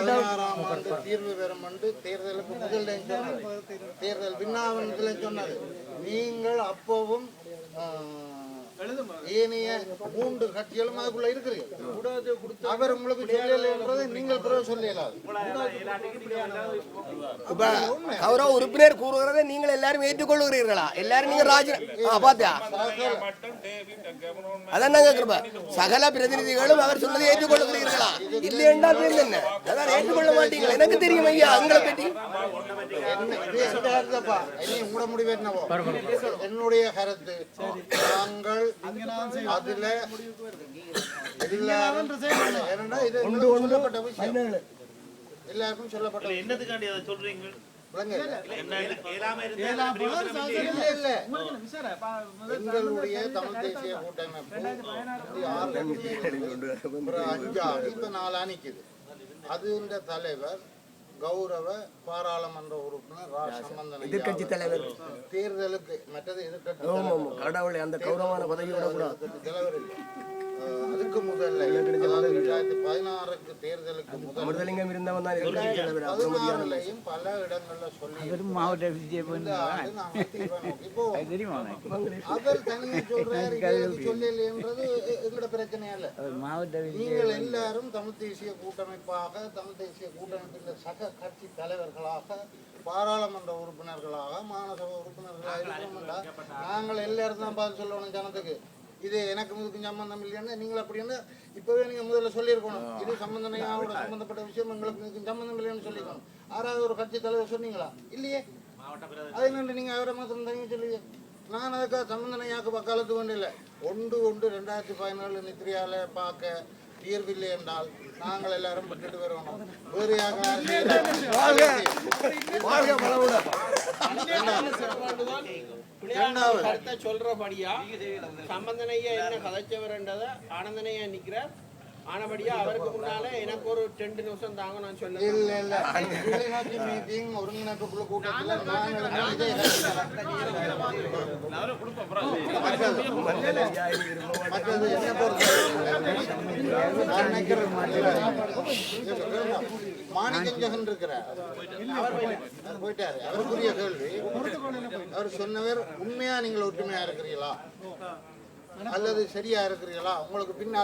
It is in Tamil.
16ஆம் ஆண்டு தீர்வு பெறும் என்று தேர்தலுக்கு முதல் தேர்தல் விண்ணாவனத்தில் சொன்னது. நீங்கள் அப்பவும் ஏனைய 3 கட்சிகளும் அதுக்குள்ள இருக்கிறீர்கள். அவர் உங்களுக்கு சொல்லல என்றதை நீங்கள் பிறகு சொல்லலாது. கௌரவ உறுப்பினர் கூறுகிறதை நீங்கள் எல்லாரும் ஏற்றுக்கொள்கிறீர்களா? எல்லாரும் நீங்க பாத்தியா அதான் கேட்கிறோம். சகல பிரதிநிதிகளும் அவர் சொன்னதை ஏற்றுக்கொள்கிறீர்களா? இல்லை என்றால் என்ன அதான் ஏற்றுக்கொள்ள மாட்டீங்களா? எனக்கு தெரியும் ஐயா உங்களை பற்றி. உங்களோட முடிவு என்னவோ என்னுடைய கருத்து. நாங்கள் அதுல எல்லாருக்கும் சொல்லப்பட்ட என்னதுக்காண்டி அதை சொல்றீங்க? எங்களுடைய தமிழ் தேசிய கூட்டமைப்பு 5 இப்ப 4 நிக்குது. அது இந்த தலைவர் கௌரவ பாராளுமன்ற உறுப்பினர் ராஜசம்பந்தன் எதிர்கட்சி தலைவர் தேர்தலுக்கு மற்றது எதிர்கட்சி கடவுளை அந்த கௌரவமான பதவியோட கூட தலைவர் இல்லை. அதுக்கு முதல்ல 2016 தேர்தலுக்கு முதலிங்கம் இருந்தவன் தான் 16லையும் பல இடங்கள்ல சொல்லி மாவட்ட அவர் தனியா சொல்றாரு சொல்லலைன்றது எங்களோட பிரச்சனை அல்ல. நீங்கள் எல்லாரும் தமிழ் தேசிய கூட்டமைப்பாக தமிழ் தேசிய கூட்டமைப்பில் சக கட்சி தலைவர்களாக பாராளுமன்ற உறுப்பினர்களாக மாநசபை உறுப்பினர்களாக இருக்கணும்டா நாங்கள் எல்லாரும் தான் பார்த்து சொல்லணும் ஜனத்துக்கு. இது எனக்கு இதுக்கும் சம்பந்தம் இல்லைன்னு நீங்கள் அப்படின்னா இப்பவே நீங்க முதல்ல சொல்லியிருக்கணும். இது சம்பந்தனையோட சம்பந்தப்பட்ட விஷயம் எங்களுக்கு இதுக்கும் சம்பந்தம் இல்லைன்னு சொல்லிக்கணும். 6வது ஒரு கட்சி தலைவர் சொன்னீங்களா? இல்லையே. அதை நின்று நீங்க அவரை மாத்திரம் தங்கி சொல்லுவீங்க. நான் அதுக்காக சம்பந்தனையாக்கு வக்காலத்து கொண்டு இல்லை. 1/1/2017 நித்ரியால பார்க்க தீர்வில்லை என்றால் நாங்கள் எல்லாரும் விட்டுட்டு வரணும். வேறு சொல்றபடியா சம்பந்தனையா என்ன கதைச்சவர்ன்றத ஆனந்தனையா நிக்கிறார். ஆனபடியா அவருக்கு முன்னால எனக்கு ஒரு 2 நிமிஷம் தாங்க நான் சொல்ல மீட்டிங் ஒருங்கிணைப்புக்குள்ள கூட்டத்தில் மற்றது என்ன மாணிக்கஞ்சகன் இருக்கிறார். போயிட்டாரு. அவருக்குரிய கேள்வி அவர் சொன்னவர் உண்மையா நீங்கள் ஒற்றுமையா இருக்கிறீங்களா அல்லது சரியா இருக்கிறீங்களா? உங்களுக்கு பின்னால